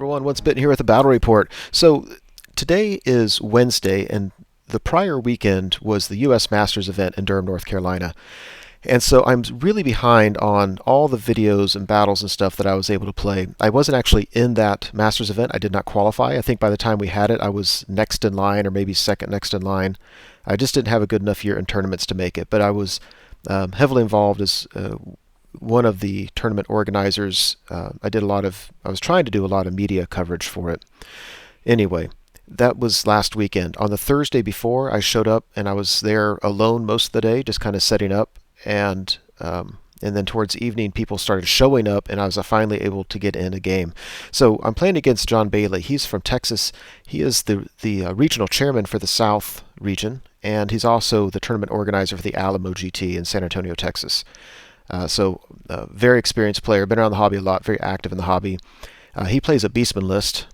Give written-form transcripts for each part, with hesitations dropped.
everyone, Once Bitten here with a battle report. So today is Wednesday, and the prior weekend was the U.S. Masters event in Durham, North Carolina. And so I'm really behind on all the videos and battles and stuff that I was able to play. I wasn't actually in that Masters event. I did not qualify. I think by the time we had it, I was next in line or maybe second next in line. I just didn't have a good enough year in tournaments to make it, but I was heavily involved as one of the tournament organizers. I was trying to do a lot of media coverage for it. Anyway, that was last weekend. On the Thursday before, I showed up and I was there alone most of the day, just kind of setting up. And then towards evening, people started showing up, and I was finally able to get in a game. So I'm playing against John Bailey. He's from Texas. He is the regional chairman for the South region, and he's also the tournament organizer for the Alamo GT in San Antonio, Texas. Very experienced player, been around the hobby a lot, very active in the hobby. He plays a Beastmen list,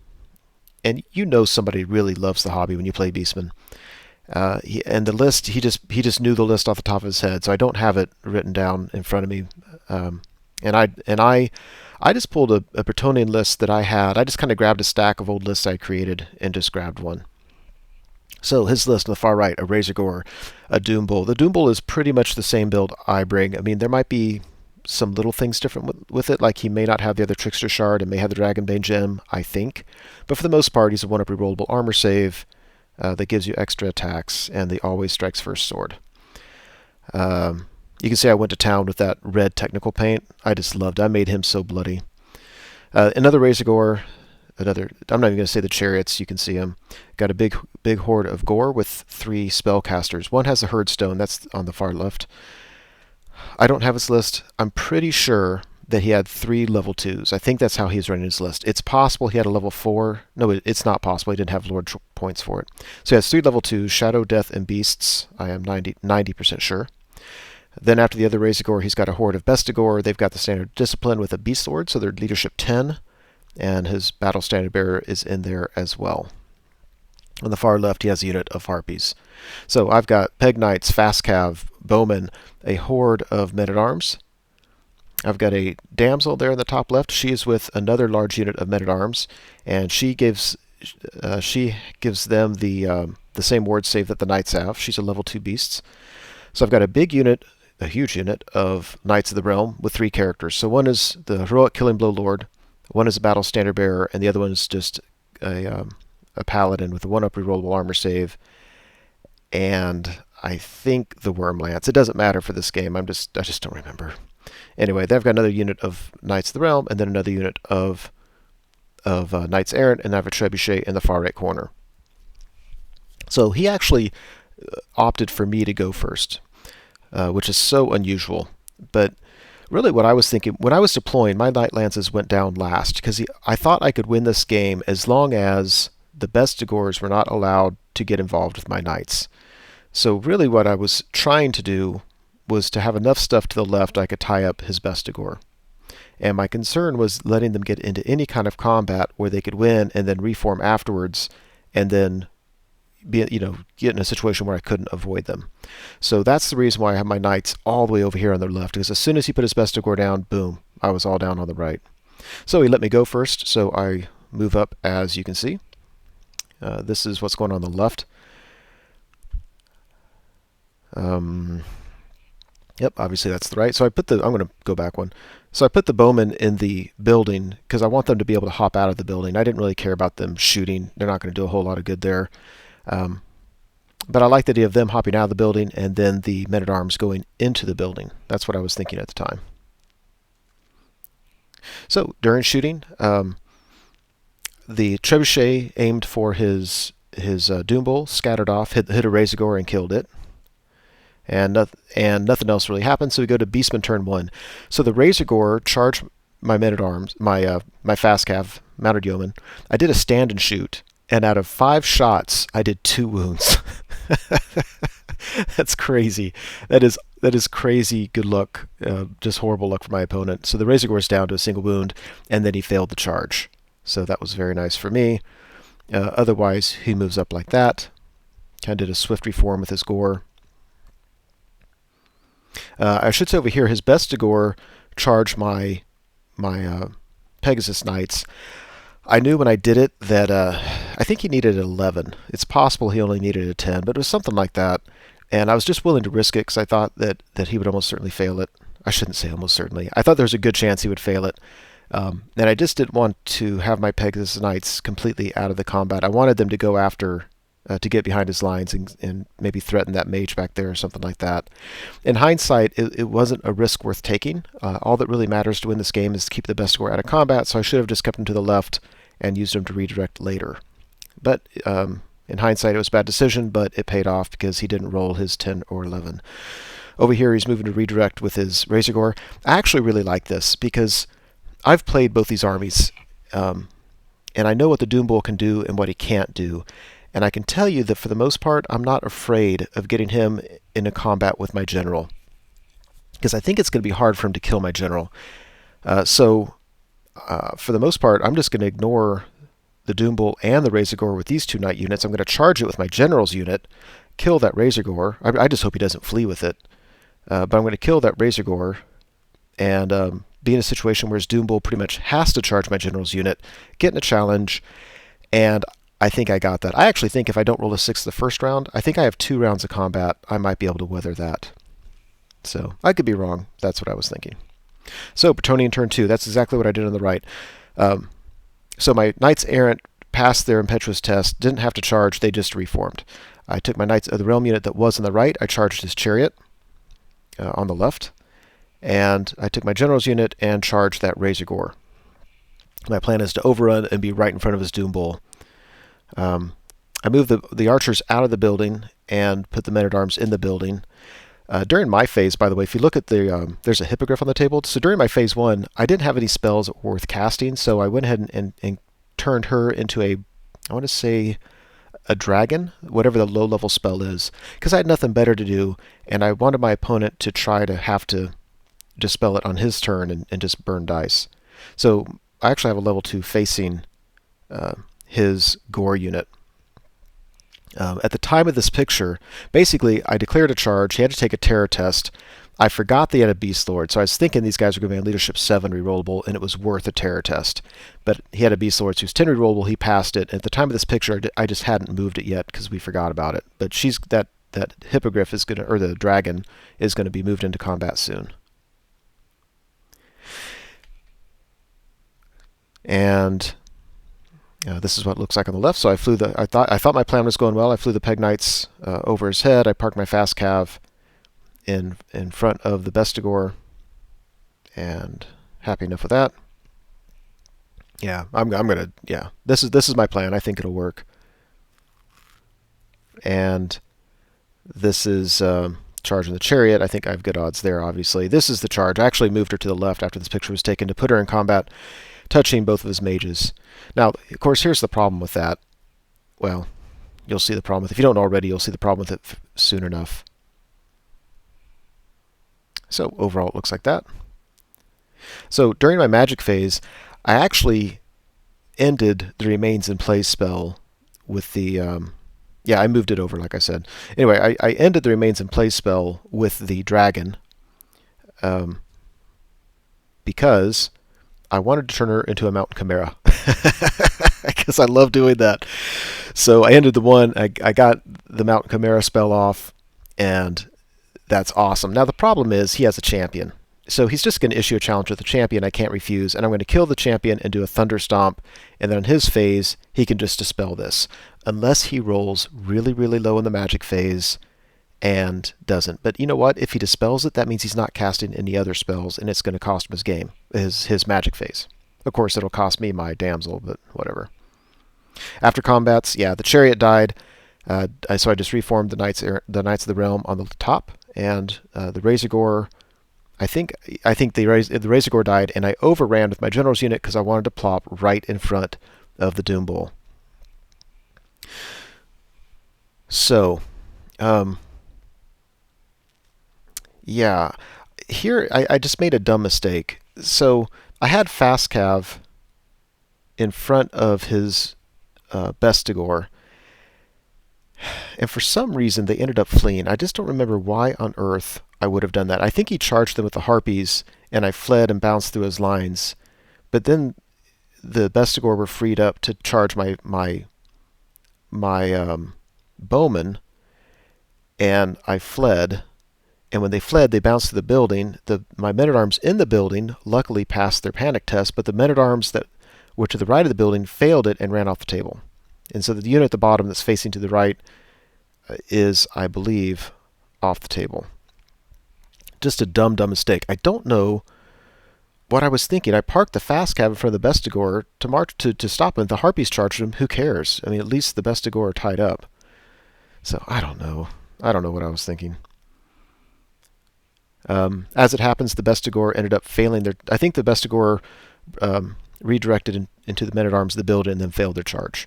and you know somebody really loves the hobby when you play Beastmen. And the list, he just knew the list off the top of his head, so I don't have it written down in front of me. I just pulled a Bretonnian list that I had. I just kind of grabbed a stack of old lists I created and just grabbed one. So his list on the far right, a Razor Gore, a Doom Bull. The Doom Bull is pretty much the same build I bring. I mean, there might be some little things different with it, like he may not have the other Trickster Shard and may have the Dragonbane Gem, I think. But for the most part, he's a 1-up rerollable armor save that gives you extra attacks, and the always strikes first sword. You can see I went to town with that red technical paint. I just loved it. I made him so bloody. Another Razor Gore. I'm not even going to say the chariots. You can see them. Got a big horde of Gore with 3 spellcasters. One has the Herdstone. That's on the far left. I don't have his list. I'm pretty sure that he had 3 level 2s. I think that's how he's running his list. It's possible he had a level 4. No, it's not possible. He didn't have Lord points for it. So he has 3 level 2s, Shadow, Death, and Beasts. I am 90% sure. Then after the other Razor Gore, he's got a horde of Bestigore. They've got the standard discipline with a Beast Lord, so they're leadership 10. And his battle standard bearer is in there as well. On the far left, he has a unit of Harpies. So I've got Peg Knights, Fast Cav, Bowmen, a horde of Men-at-Arms. I've got a Damsel there in the top left. She is with another large unit of Men-at-Arms, and she gives them the same ward save that the Knights have. She's a level 2 beasts. So I've got a huge unit of Knights of the Realm with 3 characters. So one is the Heroic Killing Blow Lord, one is a Battle Standard Bearer, and the other one is just a Paladin with a 1-up rerollable armor save, and I think the Worm Lance. It doesn't matter for this game. I just don't remember. Anyway, they've got another unit of Knights of the Realm, and then another unit of Knights Errant, and I have a Trebuchet in the far right corner. So he actually opted for me to go first, which is so unusual. But really what I was thinking, when I was deploying, my Knight Lances went down last, because I thought I could win this game as long as the Bestigores were not allowed to get involved with my Knights. So really what I was trying to do was to have enough stuff to the left I could tie up his Bestigore. And my concern was letting them get into any kind of combat where they could win and then reform afterwards, and then get in a situation where I couldn't avoid them. So that's the reason why I have my Knights all the way over here on the left, because as soon as he put his Bestigore down, boom, I was all down on the right. So he let me go first, so I move up, as you can see. This is what's going on the left. Yep, obviously that's the right. So I'm going to go back one. So I put the Bowmen in the building because I want them to be able to hop out of the building. I didn't really care about them shooting. They're not going to do a whole lot of good there. But I like the idea of them hopping out of the building and then the Men-at-Arms going into the building. That's what I was thinking at the time. So during shooting, the Trebuchet aimed for his Doom Bull, scattered off, hit a Razor Gore and killed it. And nothing else really happened, so we go to Beastman turn 1. So the Razor Gore charged my Men-at-Arms, my Fast Cav, Mounted Yeoman. I did a stand and shoot, and out of 5 shots, I did 2 wounds. That's crazy. That is crazy good luck, just horrible luck for my opponent. So the Razor Gore is down to a single wound, and then he failed the charge. So that was very nice for me. Otherwise, he moves up like that. Kind of did a swift reform with his Gore. I should say over here, his Bestigore charged my Pegasus Knights. I knew when I did it that I think he needed an 11. It's possible he only needed a 10, but it was something like that. And I was just willing to risk it because I thought that he would almost certainly fail it. I shouldn't say almost certainly. I thought there was a good chance he would fail it. And I just didn't want to have my Pegasus Knights completely out of the combat. I wanted them to go after, to get behind his lines and maybe threaten that mage back there or something like that. In hindsight, it wasn't a risk worth taking. All that really matters to win this game is to keep the best score out of combat, so I should have just kept him to the left and used him to redirect later. But in hindsight, it was a bad decision, but it paid off because he didn't roll his 10 or 11. Over here, he's moving to redirect with his Razor Gore. I actually really like this because I've played both these armies, and I know what the Doom Bull can do and what he can't do. And I can tell you that for the most part, I'm not afraid of getting him into combat with my general, because I think it's going to be hard for him to kill my general. So for the most part, I'm just going to ignore the Doom Bull and the Razor Gore with these two knight units. I'm going to charge it with my general's unit, kill that Razor Gore. I just hope he doesn't flee with it. But I'm going to kill that Razor Gore and be in a situation where his Doom Bull pretty much has to charge my general's unit, get in a challenge, and I think I got that. I actually think if I don't roll a 6 the first round, I think I have 2 rounds of combat. I might be able to weather that. So I could be wrong. That's what I was thinking. So Bretonnian turn 2. That's exactly what I did on the right. So my Knights Errant passed their impetuous test, didn't have to charge, they just reformed. I took my Knights of the Realm unit that was on the right, I charged his chariot on the left, and I took my general's unit and charged that Razor Gore. My plan is to overrun and be right in front of his Doom Bull. I moved the archers out of the building and put the men-at-arms in the building. During my phase, by the way, if you look at the, there's a hippogriff on the table. So during my phase 1, I didn't have any spells worth casting, so I went ahead and turned her into I want to say, a dragon, whatever the low-level spell is, because I had nothing better to do, and I wanted my opponent to try to have to dispel it on his turn and just burn dice. So I actually have a level 2 facing his Gore unit. At the time of this picture, basically, I declared a charge. He had to take a terror test. I forgot they had a Beast Lord, so I was thinking these guys were going to be on Leadership 7 rerollable, and it was worth a terror test. But he had a Beast Lord, so he was 10 rerollable. He passed it. At the time of this picture, I just hadn't moved it yet because we forgot about it. But that hippogriff is going to, or the dragon, is going to be moved into combat soon. And this is what it looks like on the left. So I flew I thought my plan was going well. I flew the Peg Knights over his head. I parked my fast cav in front of the Bestigor, and happy enough with that. Yeah, I'm gonna. Yeah, this is my plan. I think it'll work. And this is charging the chariot. I think I have good odds there. Obviously, this is the charge. I actually moved her to the left after this picture was taken to put her in combat, touching both of his mages. Now, of course, here's the problem with that. Well, you'll see the problem with it. If you don't know already, you'll see the problem with it soon enough. So overall, it looks like that. So during my magic phase, I actually ended the Remains in Play spell with the... yeah, I moved it over, like I said. Anyway, I ended the Remains in Play spell with the dragon because I wanted to turn her into a mountain chimera. Because I love doing that. So I ended the one, I got the mountain chimera spell off, and that's awesome. Now the problem is he has a champion. So he's just going to issue a challenge with the champion I can't refuse, and I'm going to kill the champion and do a thunder stomp, and then on his phase, he can just dispel this. Unless he rolls really, really low in the magic phase and doesn't. But you know what? If he dispels it, that means he's not casting any other spells, and it's going to cost him his game, his magic phase. Of course, it'll cost me my damsel, but whatever. After combats, yeah, the chariot died, so I just reformed the Knights of the Realm on the top, and the Razor Gore, I think the Razor Gore died, and I overran with my general's unit because I wanted to plop right in front of the Doom Bull. So, yeah, here I just made a dumb mistake. So I had fast cav in front of his Bestigor, and for some reason they ended up fleeing. I just don't remember why on earth I would have done that. I think he charged them with the Harpies, and I fled and bounced through his lines. But then the Bestigor were freed up to charge my bowmen, and I fled. And when they fled, they bounced to the building. My men-at-arms in the building luckily passed their panic test, but the men-at-arms that were to the right of the building failed it and ran off the table. And so the unit at the bottom that's facing to the right is, I believe, off the table. Just a dumb mistake. I don't know what I was thinking. I parked the fast cab in front of the Bestigor to march to stop him. The Harpies charged him. Who cares? I mean, at least the Bestigor are tied up. So I don't know. I don't know what I was thinking. As it happens, the Bestigor ended up failing their... I think the Bestigor redirected into the men-at-arms of the building and then failed their charge.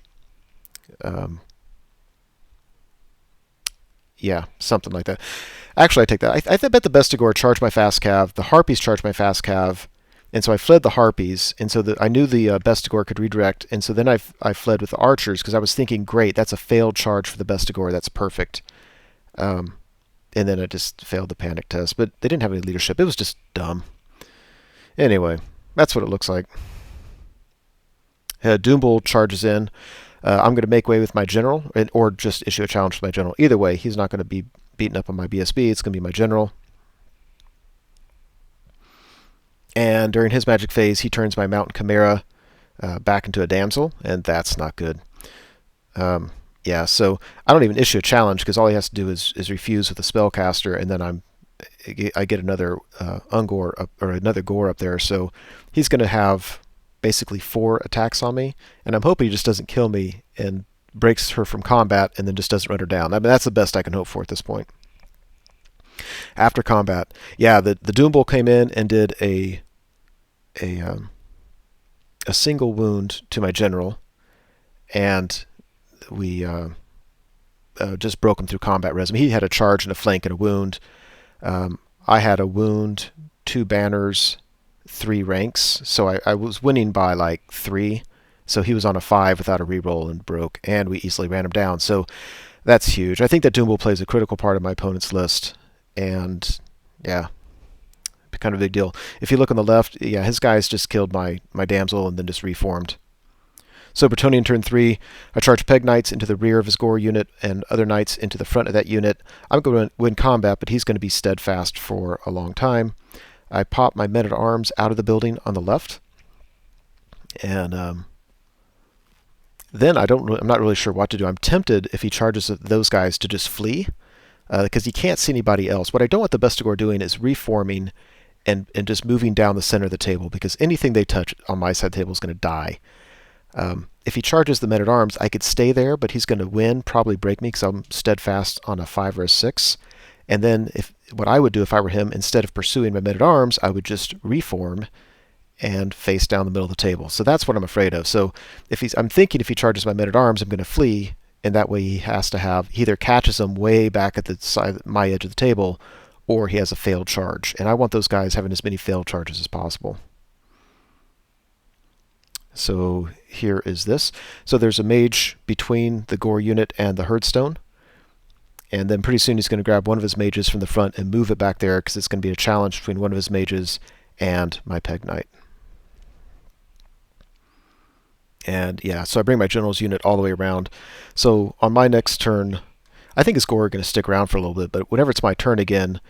Yeah, something like that. Actually, I take that. I bet the Bestigor charged my fast cav. The Harpies charged my fast cav. And so I fled the Harpies. And so I knew the Bestigor could redirect. And so then I fled with the archers because I was thinking, great, that's a failed charge for the Bestigor. That's perfect. And then I just failed the panic test. But they didn't have any leadership. It was just dumb. Anyway, that's what it looks like. Doombull charges in. I'm going to make way with my general, or just issue a challenge to my general. Either way, he's not going to be beaten up on my BSB. It's going to be my general. And during his magic phase, he turns my mountain chimera back into a damsel, and that's not good. Yeah, so I don't even issue a challenge because all he has to do is refuse with a spellcaster, and then I get another Ungor up, or another Gore up there. So he's going to have basically 4 attacks on me, and I'm hoping he just doesn't kill me and breaks her from combat and then just doesn't run her down. I mean, that's the best I can hope for at this point. After combat, yeah, the Doombull came in and did a single wound to my general, and we just broke him through combat res. I mean, he had a charge and a flank and a wound. I had a wound, 2 banners, 3 ranks, so I was winning by like 3. So he was on a 5 without a reroll and broke, and we easily ran him down. So that's huge. I think that Doombull plays a critical part of my opponent's list, and yeah, kind of a big deal. If you look on the left, yeah, his guys just killed my damsel and then just reformed. So Bretonnia turn 3, I charge Peg Knights into the rear of his Gore unit and other Knights into the front of that unit. I'm going to win combat, but he's going to be steadfast for a long time. I pop my men-at-arms out of the building on the left, and then I'm not really sure what to do. I'm tempted, if he charges those guys, to just flee, because he can't see anybody else. What I don't want the Bestigor doing is reforming and just moving down the center of the table, because anything they touch on my side of the table is going to die. If he charges the men-at-arms, I could stay there, but he's going to win, probably break me because I'm steadfast on a 5 or a 6. And then what I would do if I were him, instead of pursuing my men-at-arms, I would just reform and face down the middle of the table. So that's what I'm afraid of. So I'm thinking if he charges my men-at-arms, I'm going to flee, and that way he either catches them way back at the side, my edge of the table, or he has a failed charge. And I want those guys having as many failed charges as possible. So here is this. So there's a mage between the Gore unit and the Herdstone. And then pretty soon he's going to grab one of his mages from the front and move it back there, because it's going to be a challenge between one of his mages and my Peg Knight. And yeah, so I bring my general's unit all the way around. So on my next turn, I think his Gore are going to stick around for a little bit, but whenever it's my turn again,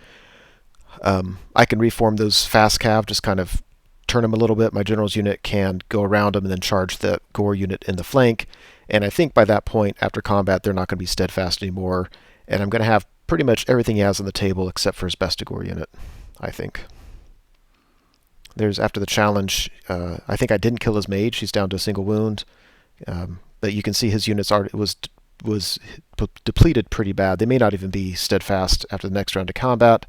I can reform those fast cav, just kind of turn them a little bit. My general's unit can go around them and then charge the Gore unit in the flank. And I think by that point, after combat, they're not going to be steadfast anymore. And I'm going to have pretty much everything he has on the table except for his Bestigor unit, I think. After the challenge, I think I didn't kill his mage. He's down to a single wound. But you can see his units was depleted pretty bad. They may not even be steadfast after the next round of combat.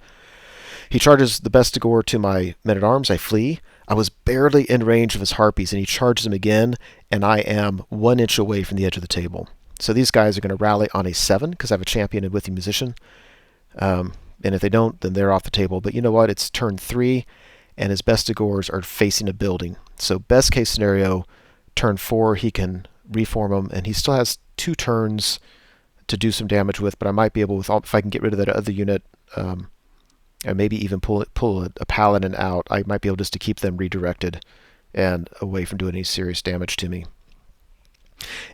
He charges the Bestigor to my men-at-arms. I flee. I was barely in range of his Harpies, and he charges him again, and I am 1 inch away from the edge of the table. So these guys are going to rally on a 7, because I have a champion and withy musician. And if they don't, then they're off the table. But you know what? It's turn 3, and his Bestigors are facing a building. So best case scenario, turn 4, he can reform them, and he still has 2 turns to do some damage with, but I might be able, if I can get rid of that other unit, and maybe even pull a paladin out, I might be able just to keep them redirected and away from doing any serious damage to me.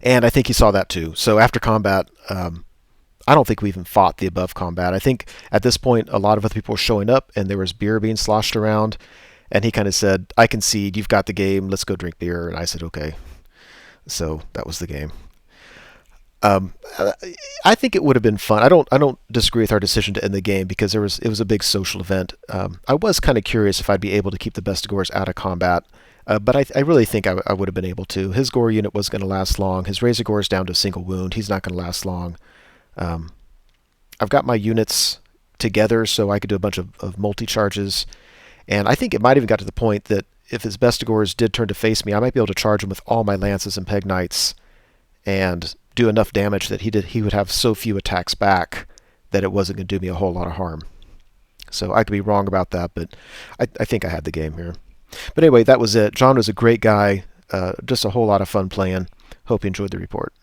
And I think he saw that too. So after combat, I don't think we even fought the above combat. I think at this point a lot of other people were showing up and there was beer being sloshed around, and he kind of said, "I concede, you've got the game, let's go drink beer." And I said, "Okay." So that was the game. Um, I think it would have been fun. I don't disagree with our decision to end the game because it was a big social event. I was kind of curious if I'd be able to keep the Bestigors out of combat, but I really think I would have been able to. His gore unit was going to last long. His Razor Gore is down to a single wound. He's not going to last long. Um, I've got my units together so I could do a bunch of multi-charges, and I think it might even got to the point that if his Bestigors did turn to face me, I might be able to charge him with all my Lances and Peg Knights and do enough damage that he would have so few attacks back that it wasn't going to do me a whole lot of harm. So I could be wrong about that, but I think I had the game here. But anyway, that was it. John was a great guy. Just a whole lot of fun playing. Hope you enjoyed the report.